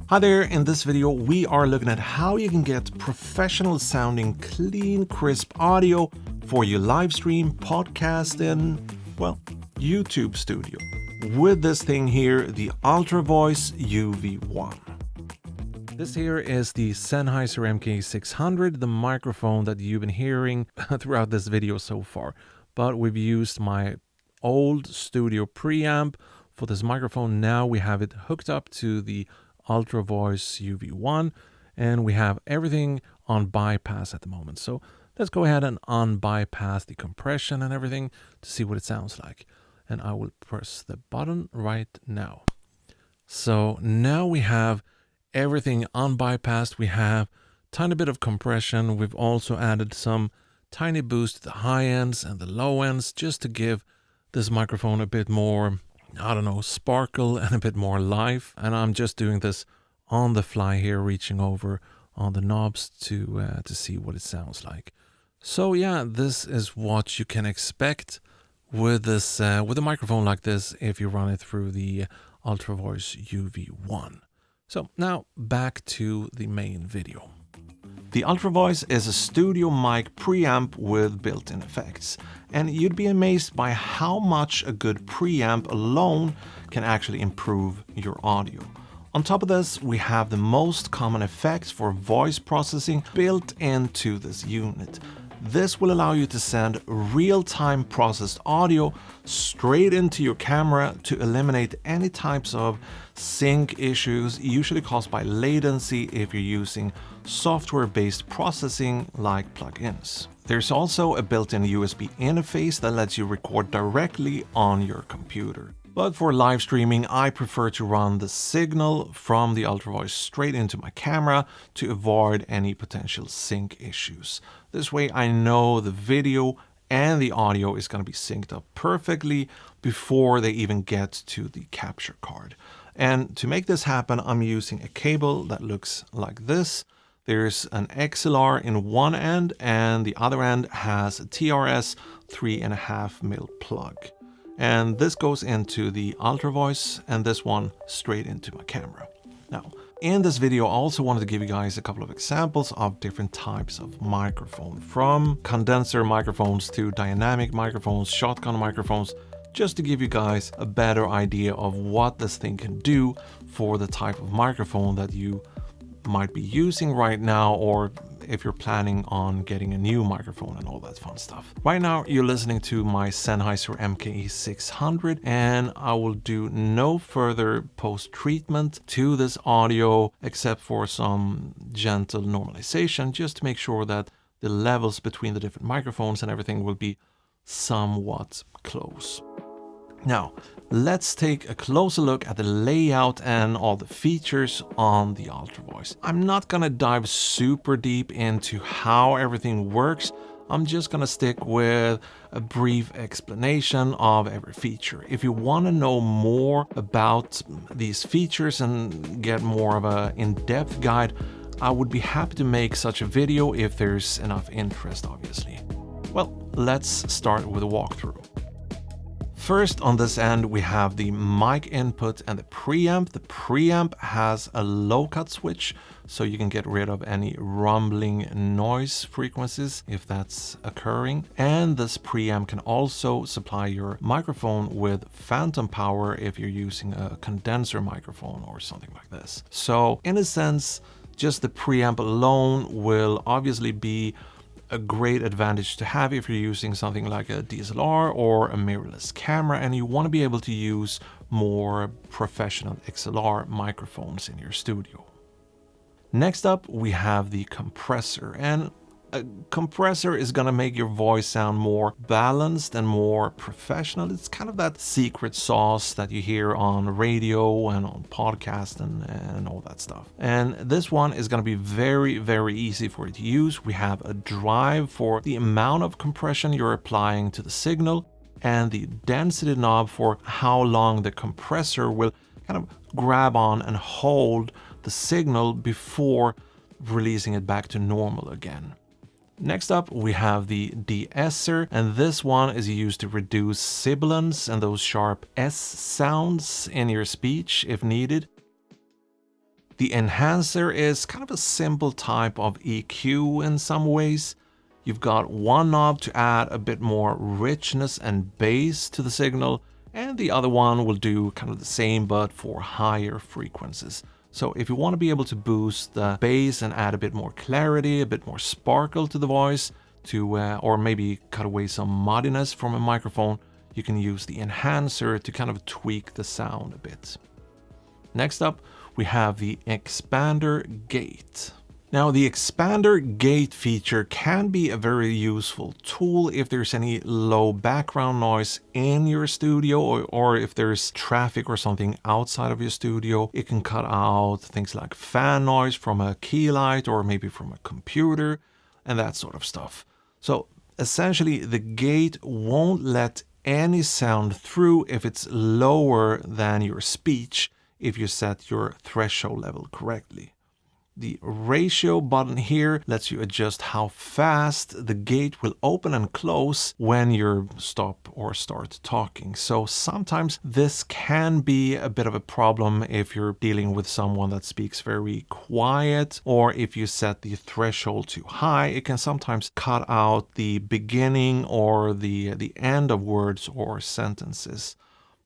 Hi there, in this video we are looking at how you can get professional sounding clean, crisp audio for your live stream, podcast and, well, YouTube studio. With this thing here, the Ultravoice UV1. This here is the Sennheiser MKE600, the microphone that you've been hearing throughout this video so far. But we've used my old studio preamp for this microphone. Now we have it hooked up to the Ultravoice UV1 and we have everything on bypass at the moment. So let's go ahead and unbypass the compression and everything to see what it sounds like. And I will press the button right now. So now we have everything unbypassed. We have a tiny bit of compression. We've also added some tiny boost to the high ends and the low ends just to give this microphone a bit more, I don't know, sparkle and a bit more life. And I'm just doing this on the fly here, reaching over on the knobs to see what it sounds like. So yeah, this is what you can expect with this with a microphone like this if you run it through the Ultravoice UV1. So now back to the main video. The Ultravoice is a studio mic preamp with built-in effects, and you'd be amazed by how much a good preamp alone can actually improve your audio. On top of this, we have the most common effects for voice processing built into this unit. This will allow you to send real-time processed audio straight into your camera to eliminate any types of sync issues usually caused by latency if you're using software-based processing like plugins. There's also a built-in USB interface that lets you record directly on your computer. But for live streaming, I prefer to run the signal from the Ultravoice straight into my camera to avoid any potential sync issues. This way I know the video and the audio is going to be synced up perfectly before they even get to the capture card. And to make this happen, I'm using a cable that looks like this. There's an XLR in one end and the other end has a TRS 3.5mm plug. And this goes into the Ultravoice and this one straight into my camera. Now, in this video, I also wanted to give you guys a couple of examples of different types of microphone, from condenser microphones to dynamic microphones, shotgun microphones, just to give you guys a better idea of what this thing can do for the type of microphone that you might be using right now, or if you're planning on getting a new microphone and all that fun stuff. Right now you're listening to my Sennheiser MKE600 and I will do no further post-treatment to this audio except for some gentle normalization just to make sure that the levels between the different microphones and everything will be somewhat close. Now, let's take a closer look at the layout and all the features on the Ultravoice. I'm not gonna dive super deep into how everything works. I'm just gonna stick with a brief explanation of every feature. If you wanna know more about these features and get more of an in-depth guide, I would be happy to make such a video if there's enough interest, obviously. Well, let's start with a walkthrough. First, on this end, we have the mic input and the preamp. The preamp has a low cut switch, so you can get rid of any rumbling noise frequencies if that's occurring. And this preamp can also supply your microphone with phantom power if you're using a condenser microphone or something like this. So in a sense, just the preamp alone will obviously be a great advantage to have if you're using something like a DSLR or a mirrorless camera and you want to be able to use more professional XLR microphones in your studio. Next up, we have the compressor, and a compressor is going to make your voice sound more balanced and more professional. It's kind of that secret sauce that you hear on radio and on podcasts and all that stuff. And this one is going to be very, very easy for you to use. We have a drive for the amount of compression you're applying to the signal and the density knob for how long the compressor will kind of grab on and hold the signal before releasing it back to normal again. Next up, we have the De-Esser, and this one is used to reduce sibilants and those sharp S sounds in your speech if needed. The enhancer is kind of a simple type of EQ in some ways. You've got one knob to add a bit more richness and bass to the signal, and the other one will do kind of the same but for higher frequencies. So if you want to be able to boost the bass and add a bit more clarity, a bit more sparkle to the voice, or maybe cut away some muddiness from a microphone, you can use the enhancer to kind of tweak the sound a bit. Next up, we have the expander gate. Now, the expander gate feature can be a very useful tool if there's any low background noise in your studio, or if there's traffic or something outside of your studio. It can cut out things like fan noise from a key light or maybe from a computer and that sort of stuff. So essentially, the gate won't let any sound through if it's lower than your speech if you set your threshold level correctly. The ratio button here lets you adjust how fast the gate will open and close when you stop or start talking. So sometimes this can be a bit of a problem if you're dealing with someone that speaks very quiet, or if you set the threshold too high, it can sometimes cut out the beginning or the end of words or sentences.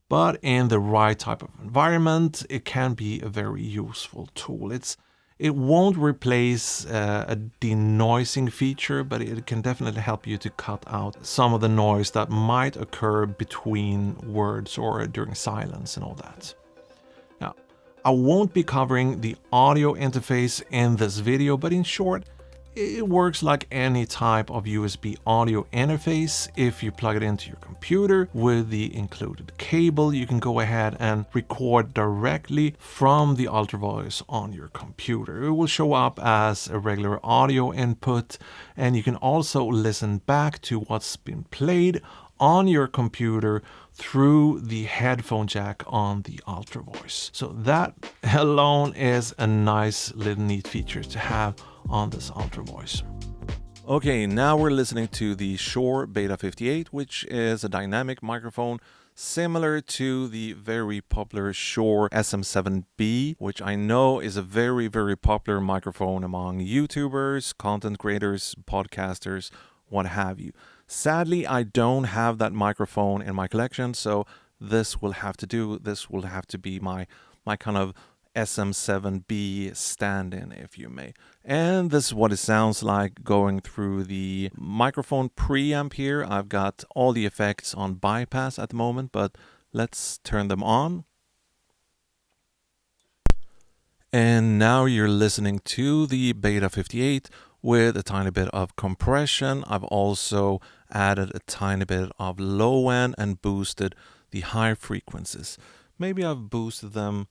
But in the right type of environment, it can be a very useful tool. It won't replace a denoising feature, but it can definitely help you to cut out some of the noise that might occur between words or during silence and all that. Now, I won't be covering the audio interface in this video, but in short, it works like any type of USB audio interface. If you plug it into your computer with the included cable, you can go ahead and record directly from the Ultravoice on your computer. It will show up as a regular audio input, and you can also listen back to what's been played on your computer through the headphone jack on the Ultravoice. So that alone is a nice little neat feature to have on this Ultravoice. Okay, now we're listening to the Shure Beta 58, which is a dynamic microphone similar to the very popular Shure SM7b, which I know is a very, very popular microphone among YouTubers, content creators, podcasters, what have you. Sadly, I don't have that microphone in my collection, so this will have to be my kind of SM7b stand-in, if you may. And this is what it sounds like going through the microphone preamp here. I've got all the effects on bypass at the moment, but let's turn them on. And now you're listening to the Beta 58 with a tiny bit of compression. I've also added a tiny bit of low end and boosted the high frequencies. Maybe I've boosted them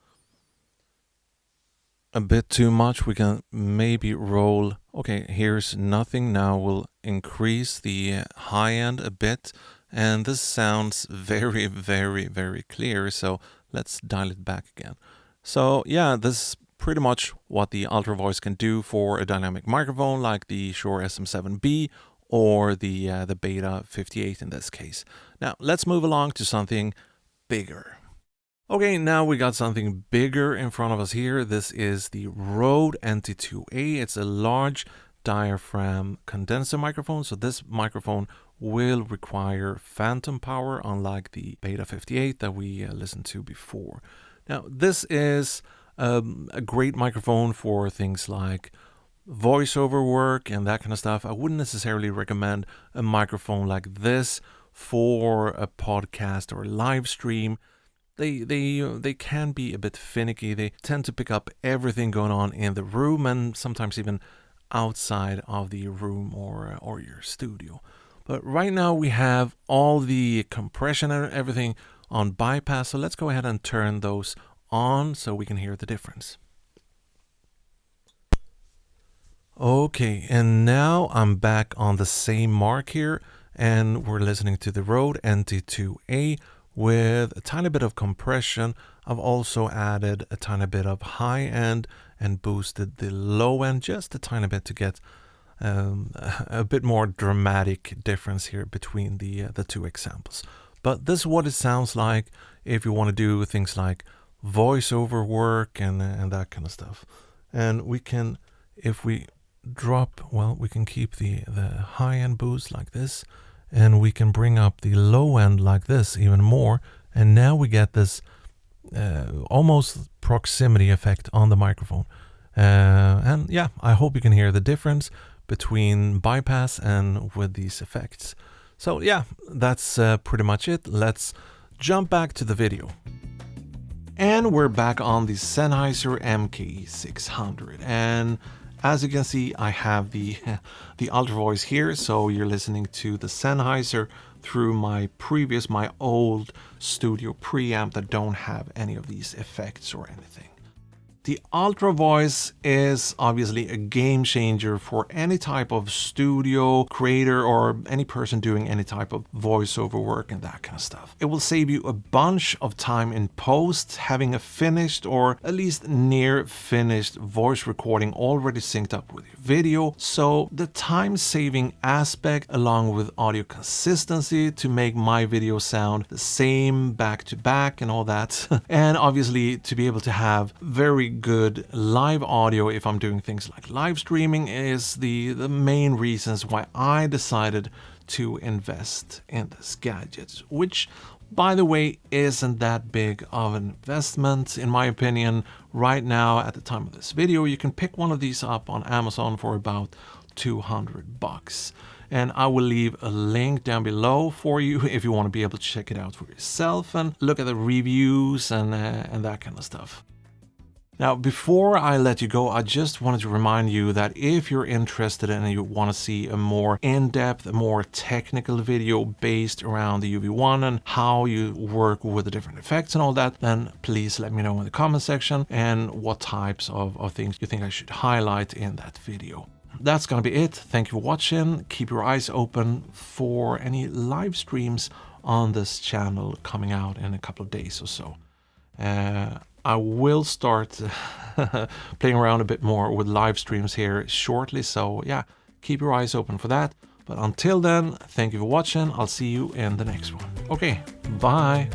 a bit too much. We can maybe roll. Okay, here's nothing. Now we'll increase the high end a bit, and this sounds very, very, very clear. So let's dial it back again. So yeah, this is pretty much what the Ultravoice can do for a dynamic microphone like the Shure SM7b or the Beta 58 in this case. Now let's move along to something bigger. Okay, now we got something bigger in front of us here. This is the Rode NT2A. It's a large diaphragm condenser microphone. So this microphone will require phantom power, unlike the Beta 58 that we listened to before. Now, this is a great microphone for things like voiceover work and that kind of stuff. I wouldn't necessarily recommend a microphone like this for a podcast or live stream. They can be a bit finicky. They tend to pick up everything going on in the room and sometimes even outside of the room or your studio. But right now we have all the compression and everything on bypass. So let's go ahead and turn those on so we can hear the difference. Okay, and now I'm back on the same mark here, and we're listening to the Rode NT2A with a tiny bit of compression. I've also added a tiny bit of high end and boosted the low end just a tiny bit to get a bit more dramatic difference here between the two examples. But this is what it sounds like if you want to do things like voiceover work and that kind of stuff. And we can, if we drop, well, we can keep the high end boost like this, and we can bring up the low end like this even more. And now we get this almost proximity effect on the microphone. And yeah, I hope you can hear the difference between bypass and with these effects. So yeah, that's pretty much it. Let's jump back to the video. And we're back on the Sennheiser MKE600. And as you can see, I have the Ultravoice here. So you're listening to the Sennheiser through my old studio preamp that don't have any of these effects or anything. The Ultravoice is obviously a game changer for any type of studio creator or any person doing any type of voiceover work and that kind of stuff. It will save you a bunch of time in post, having a finished or at least near finished voice recording already synced up with your video. So the time-saving aspect along with audio consistency to make my video sound the same back to back and all that. And obviously to be able to have very good live audio if I'm doing things like live streaming is the main reasons why I decided to invest in this gadget, which by the way isn't that big of an investment in my opinion. Right now at the time of this video you can pick one of these up on Amazon for about $200, and I will leave a link down below for you if you want to be able to check it out for yourself and look at the reviews and that kind of stuff. Now, before I let you go, I just wanted to remind you that if you're interested and you want to see a more in-depth, a more technical video based around the UV1 and how you work with the different effects and all that, then please let me know in the comment section and what types of things you think I should highlight in that video. That's gonna be it. Thank you for watching. Keep your eyes open for any live streams on this channel coming out in a couple of days or so. I will start playing around a bit more with live streams here shortly, so yeah, keep your eyes open for that. But until then, thank you for watching. I'll see you in the next one. Okay, bye.